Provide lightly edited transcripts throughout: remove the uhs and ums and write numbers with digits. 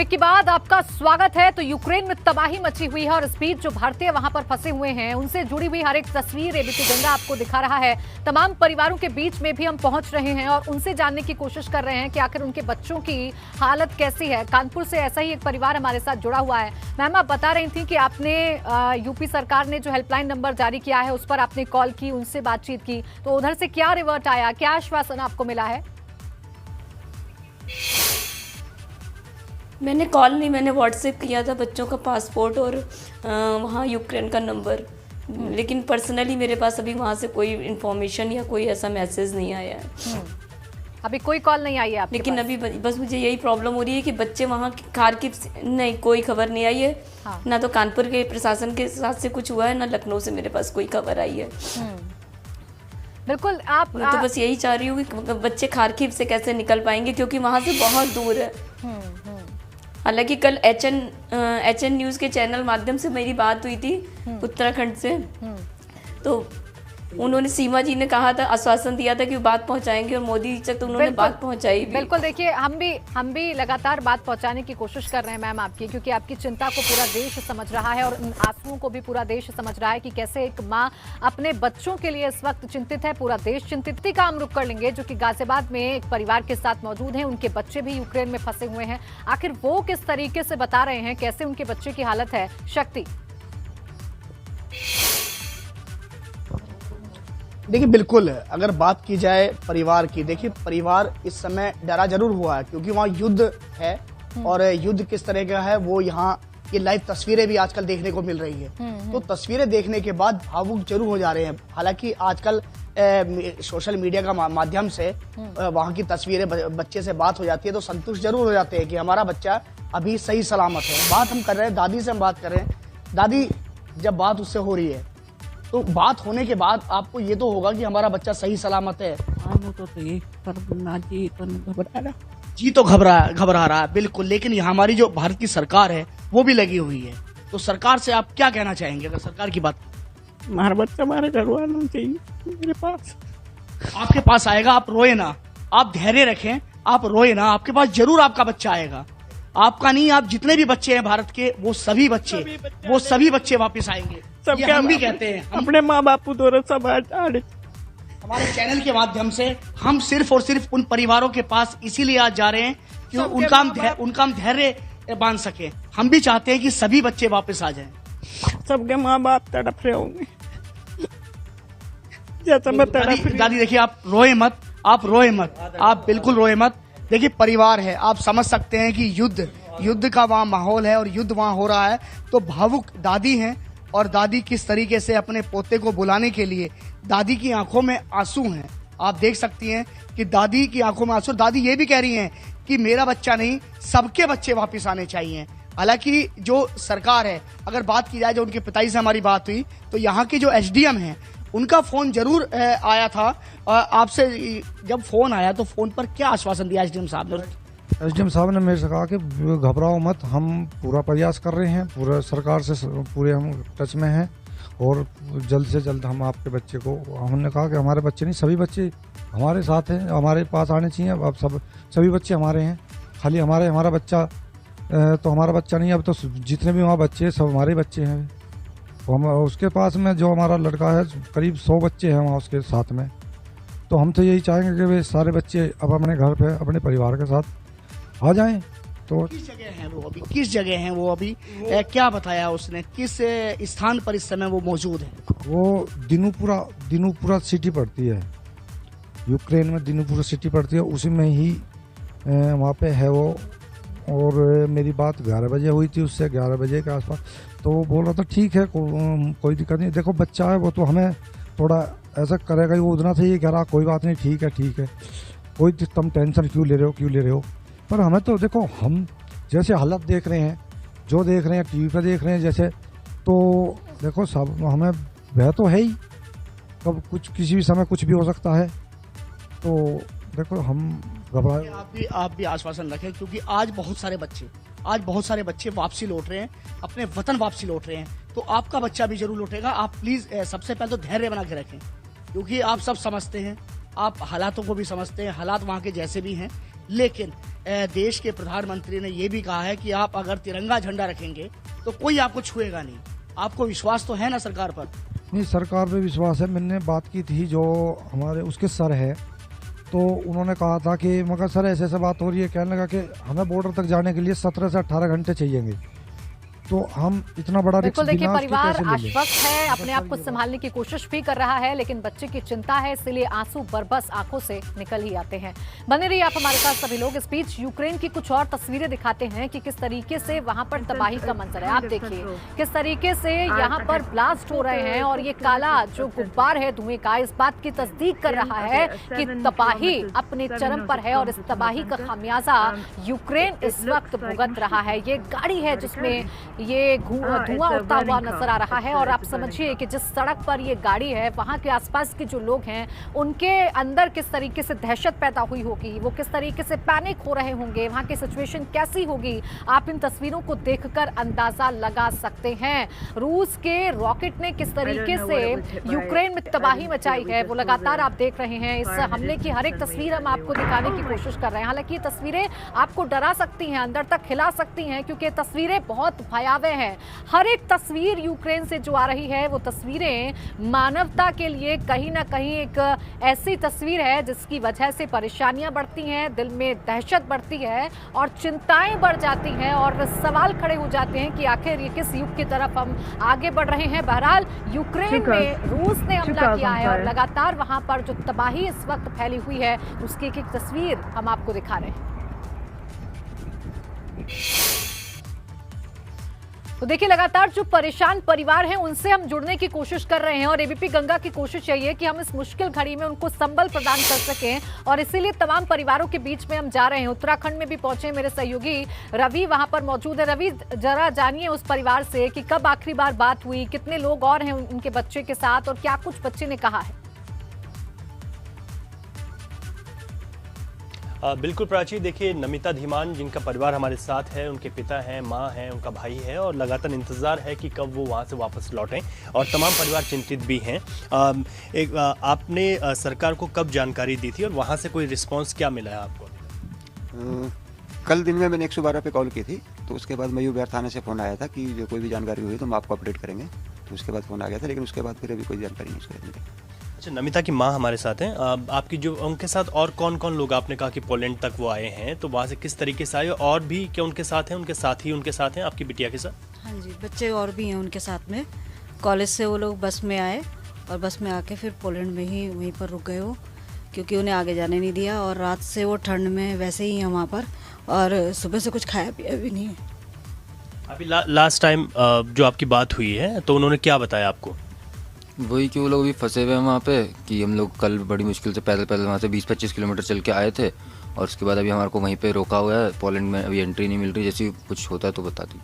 Break के बाद आपका स्वागत है। तो यूक्रेन में तबाही मची हुई है और इस बीच जो भारतीय वहां पर फंसे हुए हैं उनसे जुड़ी हुई हर एक तस्वीर एबीपी गंगा आपको दिखा रहा है। तमाम परिवारों के बीच में भी हम पहुंच रहे हैं और उनसे जानने की कोशिश कर रहे हैं कि आखिर उनके बच्चों की हालत कैसी है। कानपुर से ऐसा ही एक परिवार हमारे साथ जुड़ा हुआ है। मैम, आप बता रही थी कि आपने यूपी सरकार ने जो हेल्पलाइन नंबर जारी किया है उस पर आपने कॉल की, उनसे बातचीत की, तो उधर से क्या रिवर्ट आया, क्या आश्वासन आपको मिला है? मैंने कॉल नहीं, मैंने व्हाट्सएप किया था बच्चों का पासपोर्ट और वहाँ यूक्रेन का नंबर, लेकिन पर्सनली मेरे पास अभी वहाँ से कोई इन्फॉर्मेशन या कोई ऐसा मैसेज नहीं आया है। अभी कोई कॉल नहीं आई है आपके लेकिन पास? अभी बस मुझे यही प्रॉब्लम हो रही है कि बच्चे वहाँ खारकिव से नहीं, कोई खबर नहीं आई है। हाँ। ना तो कानपुर के प्रशासन के साथ से कुछ हुआ है, ना लखनऊ से मेरे पास कोई खबर आई है। बिल्कुल। मैं तो बस यही चाह रही हूँ कि बच्चे खारकिव से कैसे निकल पाएंगे, क्योंकि वहाँ से बहुत दूर है। हालांकि कल एचएन न्यूज़ के चैनल माध्यम से मेरी बात हुई थी उत्तराखंड से, तो उन्होंने, सीमा जी ने कहा था, आश्वासन दिया था कि वो बात पहुंचाएंगे और मोदी जी तक तो उन्होंने बात पहुंचाई भी। बिल्कुल। देखिए, हम भी लगातार बात पहुंचाने की कोशिश कर रहे हैं मैम आपकी, क्योंकि आपकी चिंता को पूरा देश समझ रहा है और उन आंसुओं को भी पूरा देश समझ रहा है कि कैसे एक माँ अपने बच्चों के लिए इस वक्त चिंतित है। पूरा देश चिंतित का हम रुक कर लेंगे जो कि गाजियाबाद में एक परिवार के साथ मौजूद हैं। उनके बच्चे भी यूक्रेन में फंसे हुए हैं। आखिर वो किस तरीके से बता रहे हैं कैसे उनके बच्चे की हालत है। शक्ति, देखिए, बिल्कुल अगर बात की जाए परिवार की, देखिए परिवार इस समय डरा जरूर हुआ है क्योंकि वहाँ युद्ध है और युद्ध किस तरह का है वो यहाँ ये लाइव तस्वीरें भी आजकल देखने को मिल रही है। तो तस्वीरें देखने के बाद भावुक जरूर हो जा रहे हैं। हालांकि आजकल सोशल मीडिया का माध्यम से वहाँ की तस्वीरें, बच्चे से बात हो जाती है तो संतुष्ट जरूर हो जाते हैं कि हमारा बच्चा अभी सही सलामत है। बात हम कर रहे हैं दादी से, हम बात कर रहे हैं। दादी, जब बात उससे हो रही है तो बात होने के बाद आपको ये तो होगा कि हमारा बच्चा सही सलामत है। जी तो घबरा रहा है, बिल्कुल। लेकिन यहाँ हमारी जो भारत की सरकार है वो भी लगी हुई है। तो सरकार से आप क्या कहना चाहेंगे अगर सरकार की बात? हमारा बच्चा हमारे घर वालों चाहिए, मेरे पास। आपके पास आएगा, आप रोए ना, आप धैर्य रखें, आप रोए ना, आपके पास जरूर आपका बच्चा आएगा। आपका नहीं, आप जितने भी बच्चे हैं भारत के, वो सभी बच्चे वापस आएंगे। ये हम भी कहते हैं, अपने माँ बापू दोनों सब हमारे चैनल के माध्यम से हम सिर्फ और सिर्फ उन परिवारों के पास इसीलिए आज जा रहे हैं कि उनका हम धैर्य बांध सके। हम भी चाहते हैं कि सभी बच्चे वापस आ जाएं। सबके माँ बाप तड़प रहे होंगे जैसा मैं तड़प रही। दादी देखिए, आप रोए मत, आप बिल्कुल रोए मत। देखिए, परिवार है, आप समझ सकते हैं कि युद्ध का वहाँ माहौल है और युद्ध वहाँ हो रहा है। तो भावुक दादी हैं और दादी किस तरीके से अपने पोते को बुलाने के लिए, दादी की आंखों में आंसू हैं। आप देख सकती हैं कि दादी की आंखों में आंसू। दादी ये भी कह रही हैं कि मेरा बच्चा नहीं, सबके बच्चे वापस आने चाहिए। हालांकि जो सरकार है, अगर बात की जाए, जो उनके पिताजी से हमारी बात हुई तो यहाँ के जो एसडीएम हैं उनका फोन जरूर आया था आपसे। जब फोन आया तो फोन पर क्या आश्वासन दिया एसडीएम साहब ने? एसडीएम साहब ने मेरे से कहा कि घबराओ मत, हम पूरा प्रयास कर रहे हैं, पूरा सरकार से पूरे हम टच में हैं और जल्द से जल्द हम आपके बच्चे को, हमने कहा कि हमारे बच्चे नहीं, सभी बच्चे हमारे साथ हैं, हमारे पास आने चाहिए। अब सभी बच्चे हमारे हैं, खाली हमारा बच्चा तो हमारा बच्चा नहीं, अब तो जितने भी वहाँ बच्चे हैं सब हमारे बच्चे हैं। हम उसके पास में जो हमारा लड़का है करीब 100 बच्चे हैं वहाँ उसके साथ में। तो हम तो यही चाहेंगे कि वे सारे बच्चे अब अपने घर पे अपने परिवार के साथ आ जाएं। तो किस जगह हैं वो अभी क्या बताया उसने, किस स्थान पर इस समय वो मौजूद है? वो दिनूपुरा सिटी पड़ती है, यूक्रेन में दिनूपुरा सिटी पड़ती है, उसी में ही वहाँ पे है वो। और मेरी बात 11 बजे हुई थी उससे, 11 बजे के आसपास। तो वो बोल रहा था ठीक है, कोई दिक्कत नहीं, देखो बच्चा है वो तो हमें थोड़ा ऐसा करेगा, वो उतना था, ये कह रहा कोई बात नहीं, ठीक है, कोई तुम टेंशन क्यों ले रहे हो। पर हमें तो देखो, हम जैसे हालत देख रहे हैं, जो देख रहे हैं टीवी पे देख रहे हैं जैसे, तो देखो सब हमें भय तो है ही, कब कुछ किसी भी समय कुछ भी हो सकता है। तो देखो हम घबराए। आप भी आश्वासन रखें क्योंकि आज बहुत सारे बच्चे वापसी लौट रहे हैं, अपने वतन वापसी लौट रहे हैं। तो आपका बच्चा भी जरूर लौटेगा। आप प्लीज सबसे पहले तो धैर्य बना के रखें क्योंकि आप सब समझते हैं, आप हालातों को भी समझते हैं, हालात वहाँ के जैसे भी हैं, लेकिन देश के प्रधानमंत्री ने ये भी कहा है कि आप अगर तिरंगा झंडा रखेंगे तो कोई आपको छुएगा नहीं। आपको विश्वास तो है ना सरकार पर? नहीं, सरकार पे विश्वास है। मैंने बात की थी जो हमारे उसके सर है, तो उन्होंने कहा था कि मगर सर ऐसे ऐसे बात हो रही है, कहने लगा कि हमें बॉर्डर तक जाने के लिए 17 से 18 घंटे चाहिएंगे, तो हम इतना बड़ा रिस्क बिल्कुल देखिए, बिना उसके परिवार कैसे ले लें? आश्वस्त है, अपने आप को संभालने की कोशिश भी कर रहा है, लेकिन बच्चे की चिंता है, इसलिए आंसू बरबस आंखों से निकल ही आते हैं। बने रहिए आप हमारे साथ सभी लोग। इस बीच यूक्रेन की कुछ और तस्वीरें दिखाते हैं कि किस तरीके से वहां पर तबाही का मंजर है। आप देखिए किस तरीके से यहाँ पर ब्लास्ट हो रहे हैं और ये काला जो गुब्बार है धुएं का, इस बात की तस्दीक कर रहा है कि तबाही अपने चरम पर है और इस तबाही का खामियाजा यूक्रेन इस वक्त भुगत रहा है। ये गाड़ी है जिसमें ये धुआं उठता हुआ नजर आ रहा है और आप समझिए कि जिस सड़क पर ये गाड़ी है वहां के आसपास के जो लोग हैं उनके अंदर किस तरीके से दहशत पैदा हुई होगी, वो किस तरीके से पैनिक हो रहे होंगे, वहां की सिचुएशन कैसी होगी, आप इन तस्वीरों को देखकर अंदाजा लगा सकते हैं। रूस के रॉकेट ने किस तरीके से यूक्रेन में तबाही मचाई है वो लगातार आप देख रहे हैं। इस हमले की हर एक तस्वीर हम आपको दिखाने की कोशिश कर रहे हैं। हालांकि ये तस्वीरें आपको डरा सकती हैं, अंदर तक खिला सकती हैं, क्योंकि तस्वीरें बहुत भयावह हैं। हर एक तस्वीर यूक्रेन से जो आ रही है वो तस्वीरें मानवता के लिए कहीं ना कहीं एक ऐसी तस्वीर है जिसकी वजह से परेशानियां बढ़ती हैं, दिल में दहशत बढ़ती है और चिंताएं बढ़ जाती हैं और सवाल खड़े हो जाते हैं कि आखिर ये किस युग की तरफ हम आगे बढ़ रहे हैं। बहरहाल यूक्रेन में रूस ने हमला किया है और लगातार वहां पर जो तबाही इस वक्त फैली हुई है उसकी एक एक तस्वीर हम आपको दिखा रहे हैं। तो देखिए, लगातार जो परेशान परिवार हैं उनसे हम जुड़ने की कोशिश कर रहे हैं और एबीपी गंगा की कोशिश यही है कि हम इस मुश्किल घड़ी में उनको संबल प्रदान कर सकें और इसीलिए तमाम परिवारों के बीच में हम जा रहे हैं। उत्तराखंड में भी पहुंचे मेरे सहयोगी रवि वहां पर मौजूद है। रवि, जरा जानिए उस परिवार से कि कब आखिरी बार बात हुई, कितने लोग और हैं उनके बच्चे के साथ और क्या कुछ बच्चे ने कहा है? बिल्कुल प्राची, देखिए नमिता धीमान जिनका परिवार हमारे साथ है, उनके पिता हैं, माँ हैं, उनका भाई है और लगातार इंतज़ार है कि कब वो वहाँ से वापस लौटें और तमाम परिवार चिंतित भी हैं। आपने सरकार को कब जानकारी दी थी और वहाँ से कोई रिस्पांस क्या मिला है आपको? कल दिन में मैंने 112 पे कॉल की थी, तो उसके बाद मयूर बिहार थाने से फ़ोन आया था कि जो कोई भी जानकारी हुई तो हम आपको अपडेट करेंगे। तो उसके बाद फ़ोन आ गया था, लेकिन उसके बाद फिर अभी कोई जानकारी नहीं उसके मिली। अच्छा, नमिता की माँ हमारे साथ हैं। आपकी जो उनके साथ और कौन कौन लोग, आपने कहा कि पोलैंड तक वो आए हैं, तो वहाँ से किस तरीके से आए और भी क्या उनके साथ हैं, उनके साथी उनके साथ हैं आपकी बिटिया के साथ? हाँ जी, बच्चे और भी हैं उनके साथ में। कॉलेज से वो लोग बस में आए और बस में आके फिर पोलैंड में ही वहीं पर रुक गए वो, क्योंकि उन्हें आगे जाने नहीं दिया और रात से वो ठंड में वैसे ही हैं वहाँ पर और सुबह से कुछ खाया पिया भी नहीं है। अभी लास्ट टाइम जो आपकी बात हुई है तो उन्होंने क्या बताया आपको? वही कि वो लोग भी फंसे हुए हैं वहाँ पे, कि हम लोग कल बड़ी मुश्किल से पैदल वहाँ से 20-25 किलोमीटर चल के आए थे और उसके बाद अभी हमारे को वहीं पे रोका हुआ है। पोलैंड में अभी एंट्री नहीं मिल रही, जैसे कुछ होता है तो बता दी।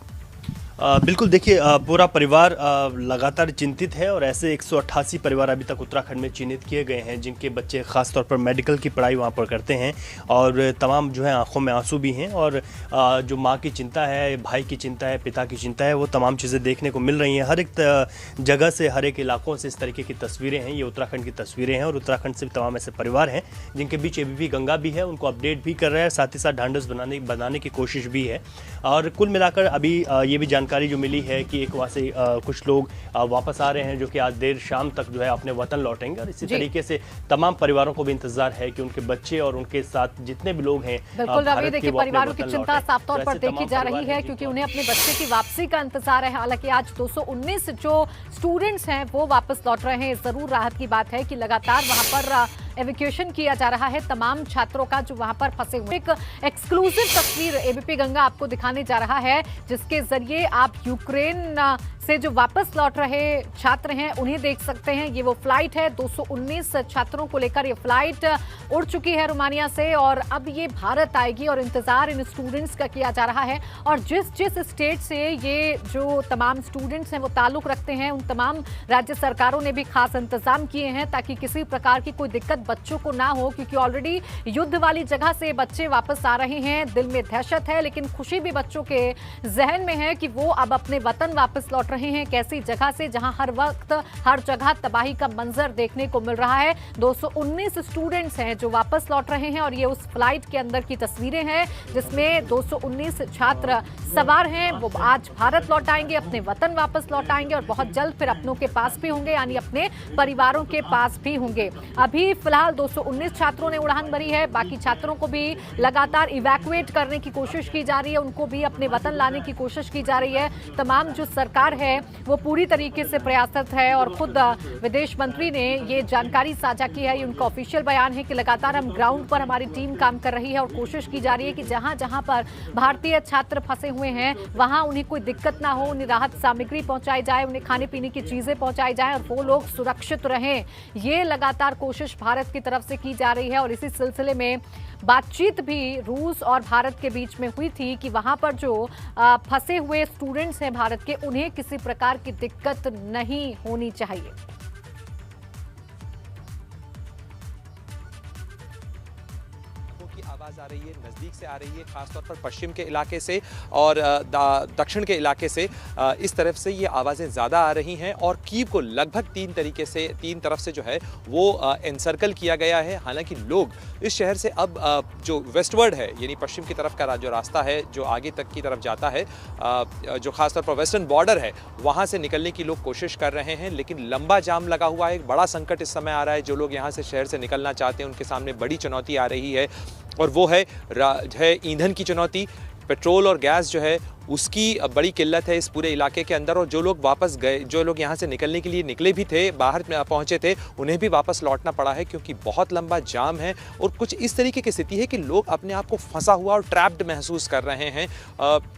बिल्कुल, देखिए पूरा परिवार लगातार चिंतित है और ऐसे 188 परिवार अभी तक उत्तराखंड में चिन्हित किए गए हैं जिनके बच्चे ख़ास तौर पर मेडिकल की पढ़ाई वहाँ पर करते हैं और तमाम जो है आंखों में आंसू भी हैं और जो माँ की चिंता है, भाई की चिंता है, पिता की चिंता है, वो तमाम चीज़ें देखने को मिल रही हैं। हर एक जगह से, हर एक इलाकों से इस तरीके की तस्वीरें हैं। ये उत्तराखंड की तस्वीरें हैं और उत्तराखंड से तमाम ऐसे परिवार हैं जिनके बीच एबीपी गंगा भी है, उनको अपडेट भी कर रहा है, साथ ही साथ ढांढस बनाने की कोशिश भी है। और कुल मिलाकर अभी ये भी जानकारी जो मिली है कि एक वहाँ से कुछ लोग वापस आ रहे हैं जो कि आज देर शाम तक जो है अपने वतन लौटेंगे और इसी तरीके से तमाम परिवारों को भी इंतजार है कि उनके बच्चे और उनके साथ जितने भी लोग हैं। बिल्कुल रवि, देखिए परिवारों की चिंता साफ तौर पर देखी जा रही है क्योंकि उन्हें अपने बच्चे की वापसी का इंतजार है। हालांकि आज 219 जो स्टूडेंट्स हैं वो वापस लौट रहे हैं। जरूर राहत की बात है कि लगातार वहां पर एविक्यूएशन किया जा रहा है तमाम छात्रों का जो वहां पर फंसे हुए। एक एक्सक्लूसिव तस्वीर एबीपी गंगा आपको दिखाने जा रहा है जिसके जरिए आप यूक्रेन से जो वापस लौट रहे छात्र हैं उन्हें देख सकते हैं। ये वो फ्लाइट है, 219 छात्रों को लेकर ये फ्लाइट उड़ चुकी है रोमानिया से और अब ये भारत आएगी और इंतजार इन स्टूडेंट्स का किया जा रहा है। और जिस स्टेट से ये जो तमाम स्टूडेंट्स हैं वो ताल्लुक रखते हैं, उन तमाम राज्य सरकारों ने भी खास इंतजाम किए हैं ताकि किसी प्रकार की कोई दिक्कत बच्चों को ना हो, क्योंकि ऑलरेडी युद्ध वाली जगह से बच्चे वापस आ रहे हैं। दिल में दहशत है लेकिन खुशी भी बच्चों के जहन में है कि वो अब अपने वतन वापस लौट रहे हैं एक ऐसी जगह से जहां हर वक्त हर जगह तबाही का मंजर देखने को मिल रहा है। 219 स्टूडेंट्स हैं जो वापस लौट रहे हैं और ये उस फ्लाइट के अंदर की तस्वीरें हैं जिसमें 219 छात्र सवार हैं। वो आज भारत लौट आएंगे, अपने वतन वापस लौट आएंगे और बहुत जल्द फिर अपनों के पास भी होंगे, यानी अपने परिवारों के पास भी होंगे। अभी फिलहाल 219 छात्रों ने उड़ान भरी है, बाकी छात्रों को भी लगातार इवैक्यूएट करने की कोशिश की जा रही है, उनको भी अपने वतन लाने की कोशिश की जा रही है। तमाम जो सरकार है वो पूरी तरीके से प्रयासरत है और खुद विदेश मंत्री ने ये जानकारी साझा की है। ये उनका ऑफिशियल बयान है कि लगातार हम ग्राउंड पर हमारी टीम काम कर रही है और कोशिश की जा रही है कि जहां जहां पर भारतीय छात्र फंसे हुए हैं वहां उन्हें कोई दिक्कत ना हो, उन्हें राहत सामग्री पहुंचाई जाए, उन्हें खाने पीने की चीजें पहुंचाई जाए और वो लोग सुरक्षित रहें। ये लगातार कोशिश भारत की तरफ से की जा रही है और इसी सिलसिले में बातचीत भी रूस और भारत के बीच में हुई थी कि वहां पर जो फंसे हुए स्टूडेंट्स हैं भारत के, उन्हें किसी प्रकार की दिक्कत नहीं होनी चाहिए। आवाज आ रही है, नज़दीक से आ रही है, खासतौर पर पश्चिम के इलाके से और दक्षिण के इलाके से इस तरफ से ये आवाज़ें ज़्यादा आ रही हैं और कीव को लगभग तीन तरफ से जो है वो एनसर्कल किया गया है। हालांकि लोग इस शहर से अब जो वेस्टवर्ड है यानी पश्चिम की तरफ का जो रास्ता है जो आगे तक की तरफ जाता है, जो खासतौर पर वेस्टर्न बॉर्डर है, वहाँ से निकलने की लोग कोशिश कर रहे हैं, लेकिन लंबा जाम लगा हुआ है। एक बड़ा संकट इस समय आ रहा है। जो लोग यहाँ से शहर से निकलना चाहते हैं उनके सामने बड़ी चुनौती आ रही है और वो है ईंधन की चुनौती। पेट्रोल और गैस जो है उसकी बड़ी किल्लत है इस पूरे इलाके के अंदर और जो लोग वापस गए, जो लोग यहाँ से निकलने के लिए निकले भी थे, बाहर पहुँचे थे, उन्हें भी वापस लौटना पड़ा है क्योंकि बहुत लंबा जाम है और कुछ इस तरीके की स्थिति है कि लोग अपने आप को फंसा हुआ और ट्रैप्ड महसूस कर रहे हैं।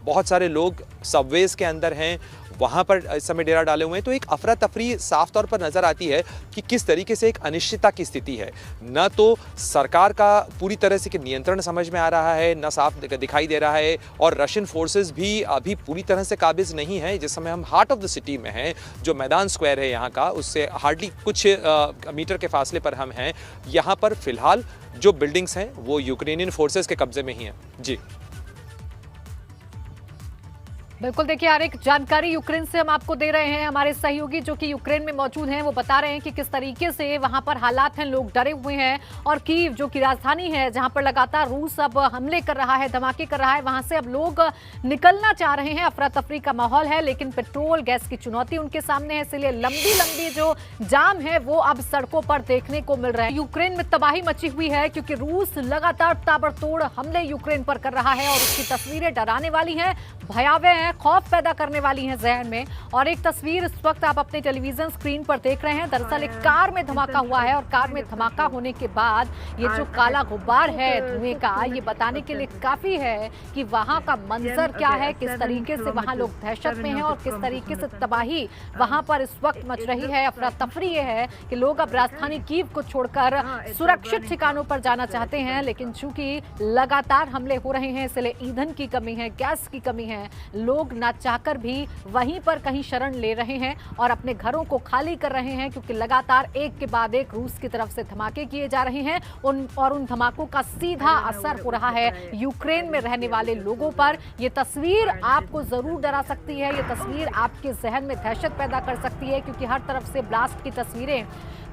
बहुत सारे लोग सबवेज के अंदर हैं, वहाँ पर इस समय डेरा डाले हुए हैं, तो एक अफरा तफरी साफ तौर पर नज़र आती है कि किस तरीके से एक अनिश्चितता की स्थिति है। न तो सरकार का पूरी तरह से नियंत्रण समझ में आ रहा है, न साफ दिखाई दे रहा है और रशियन फोर्सेस भी अभी पूरी तरह से काबिज नहीं है। जिस समय हम हार्ट ऑफ द सिटी में हैं, जो मैदान स्क्वायर है यहाँ का, उससे हार्डली कुछ मीटर के फासले पर हम हैं। यहाँ पर फिलहाल जो बिल्डिंग्स हैं वो यूक्रेनियन फोर्सेस के कब्जे में ही हैं। जी बिल्कुल, देखिए हर एक जानकारी यूक्रेन से हम आपको दे रहे हैं। हमारे सहयोगी जो कि यूक्रेन में मौजूद हैं वो बता रहे हैं कि किस तरीके से वहां पर हालात हैं, लोग डरे हुए हैं और कीव जो कि राजधानी है जहां पर लगातार रूस अब हमले कर रहा है, धमाके कर रहा है, वहां से अब लोग निकलना चाह रहे हैं। अफरा तफरी का माहौल है लेकिन पेट्रोल गैस की चुनौती उनके सामने है, इसलिए लंबी लंबी जो जाम है वो अब सड़कों पर देखने को मिल रहा है। यूक्रेन में तबाही मची हुई है क्योंकि रूस लगातार ताबड़तोड़ हमले यूक्रेन पर कर रहा है और उसकी तस्वीरें डराने वाली हैं, भयावह हैं, खौफ पैदा करने वाली हैं जहन में। और एक तस्वीर इस वक्त आप अपने टेलीविजन स्क्रीन पर देख रहे हैं। दरअसल एक कार में धमाका हुआ है और कार में धमाका होने के बाद ये जो काला गुब्बार है धुएं का, ये बताने के लिए काफी है कि वहां का मंजर क्या है, किस तरीके से वहां लोग दहशत में हैं और किस तरीके से तबाही वहां पर इस वक्त मच रही है। अफरा तफरी ये है कि लोग अब राजधानी कीव को छोड़कर सुरक्षित ठिकानों पर जाना चाहते हैं, लेकिन चूंकि लगातार हमले हो रहे हैं इसलिए ईंधन की कमी है, गैस की कमी है, लोग ना चाहकर भी वहीं पर कहीं शरण ले रहे हैं और अपने घरों को खाली कर रहे हैं क्योंकि लगातार एक के बाद एक रूस की तरफ से धमाके किए जा रहे हैं उन धमाकों का सीधा असर हो रहा है यूक्रेन में रहने वाले लोगों पर। ये तस्वीर आपको जरूर डरा सकती है, ये तस्वीर आपके जहन में दहशत पैदा कर सकती है क्योंकि हर तरफ से ब्लास्ट की तस्वीरें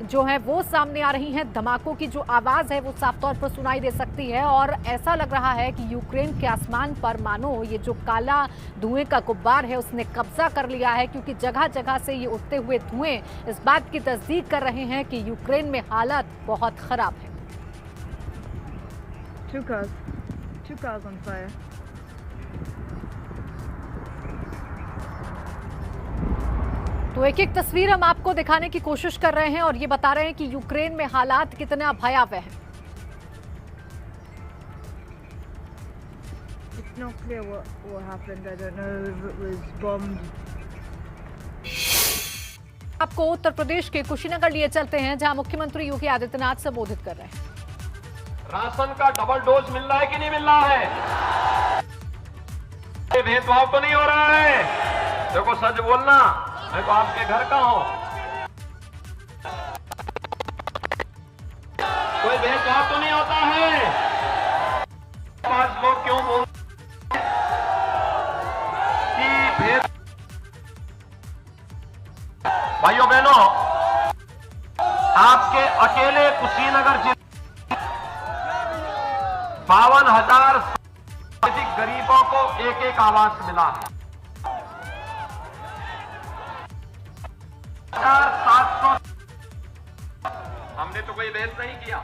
जो है वो सामने आ रही हैं। धमाकों की जो आवाज है वो साफ तौर पर सुनाई दे सकती है और ऐसा लग रहा है कि यूक्रेन के आसमान पर मानो ये जो काला धुएं का गुब्बार है उसने कब्जा कर लिया है क्योंकि जगह जगह से ये उठते हुए धुएं इस बात की तस्दीक कर रहे हैं कि यूक्रेन में हालत बहुत खराब है। Two cars on fire. तो एक एक तस्वीर हम आपको दिखाने की कोशिश कर रहे हैं और ये बता रहे हैं कि यूक्रेन में हालात कितना भयावह है। It's not clear what happened. I don't know if it was bombed. आपको उत्तर प्रदेश के कुशीनगर लिए चलते हैं जहां मुख्यमंत्री योगी आदित्यनाथ संबोधित कर रहे हैं। राशन का डबल डोज मिल रहा है कि नहीं मिल रहा है? भेदभाव तो नहीं हो रहा है? देखो सच बोलना, मैं तो आपके घर का हूं। कोई भेदभाव तो नहीं होता है? पांच लोग क्यों बोलते हैं कि भेद भाइयों बहनों, आपके अकेले कुशीनगर जिले 52,000 से अधिक गरीबों को एक आवास मिला है। 700 हमने तो कोई भेद नहीं किया।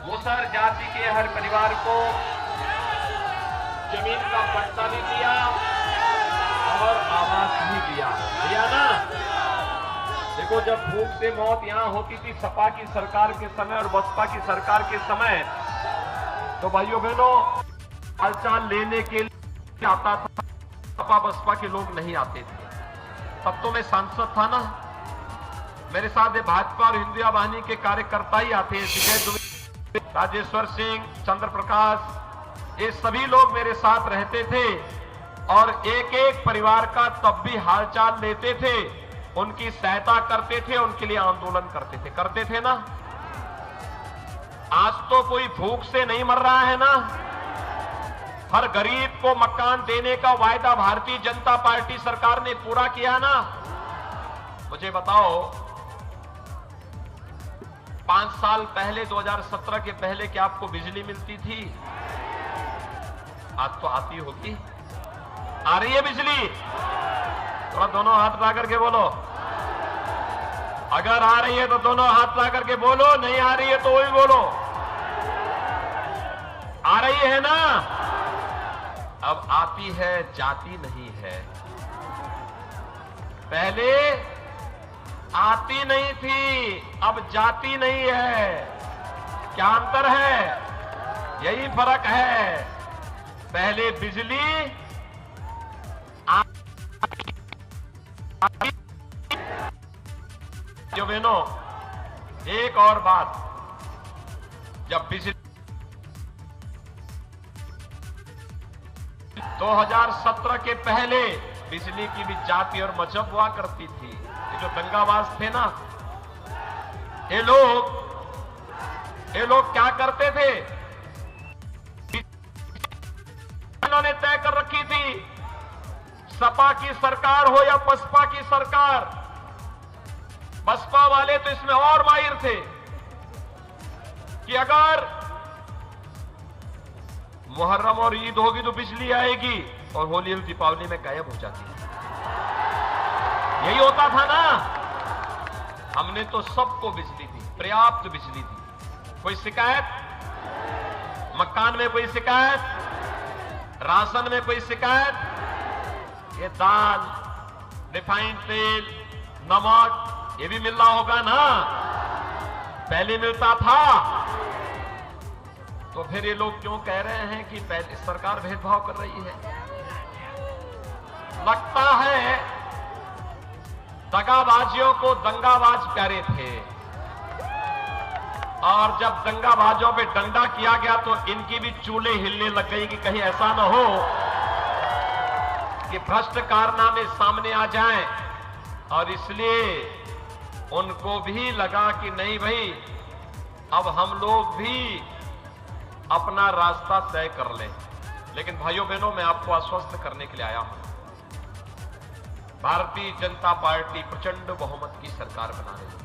मुसहर जाति के हर परिवार को जमीन का पट्टा भी दिया और आवास भी दिया ना। देखो, जब भूख से मौत यहां होती थी सपा की सरकार के समय और बसपा की सरकार के समय, तो भाइयों बहनों हालचाल लेने के लिए आता था, सपा बसपा के लोग नहीं आते थे। तब तो मैं सांसद था ना, मेरे साथ भाजपा और हिंदुया वाहिनी के कार्यकर्ता ही आते हैं। विजय दुबे, राजेश्वर सिंह, चंद्र प्रकाश, ये सभी लोग मेरे साथ रहते थे और एक एक परिवार का तब भी हालचाल लेते थे, उनकी सहायता करते थे, उनके लिए आंदोलन करते थे ना। आज तो कोई भूख से नहीं मर रहा है ना। हर गरीब को मकान देने का वायदा भारतीय जनता पार्टी सरकार ने पूरा किया ना। मुझे बताओ, 5 साल पहले 2017 के पहले क्या आपको बिजली मिलती थी? आज तो आती होगी। आ रही है बिजली? थोड़ा दोनों हाथ ला करके बोलो। अगर आ रही है तो दोनों हाथ ला करके बोलो, नहीं आ रही है तो वही बोलो। आ रही है ना? अब आती है, जाती नहीं है। पहले आती नहीं थी, अब जाती नहीं है। क्या अंतर है? यही फर्क है। पहले बिजली जो बहनों, एक और बात, जब बिजली 2017 के पहले बिजली की भी जाति और मजहब हुआ करती थी। ये जो दंगाबाज थे ना, ये लोग क्या करते थे? इन्होंने तय कर रखी थी, सपा की सरकार हो या बसपा की सरकार, बसपा वाले तो इसमें और माहिर थे कि अगर मुहर्रम और ईद होगी तो बिजली आएगी और होली और दीपावली में गायब हो जाती है। यही होता था ना। हमने तो सबको बिजली दी, पर्याप्त बिजली दी। कोई शिकायत? मकान में कोई शिकायत? राशन में कोई शिकायत? ये दाल, रिफाइंड तेल, नमक, ये भी मिल रहा होगा ना। पहले मिलता था, तो फिर ये लोग क्यों कह रहे हैं कि पहले सरकार भेदभाव कर रही है? लगता है दगाबाजियों को दंगाबाज प्यारे थे, और जब दंगाबाजों पे डंडा किया गया तो इनकी भी चूल्हे हिलने लग गई कि कहीं ऐसा न हो कि भ्रष्ट कारनामे सामने आ जाएं, और इसलिए उनको भी लगा कि नहीं भाई, अब हम लोग भी अपना रास्ता तय कर लें। लेकिन भाइयों बहनों, मैं आपको आश्वस्त करने के लिए आया हूं, भारतीय जनता पार्टी प्रचंड बहुमत की सरकार बना रही है।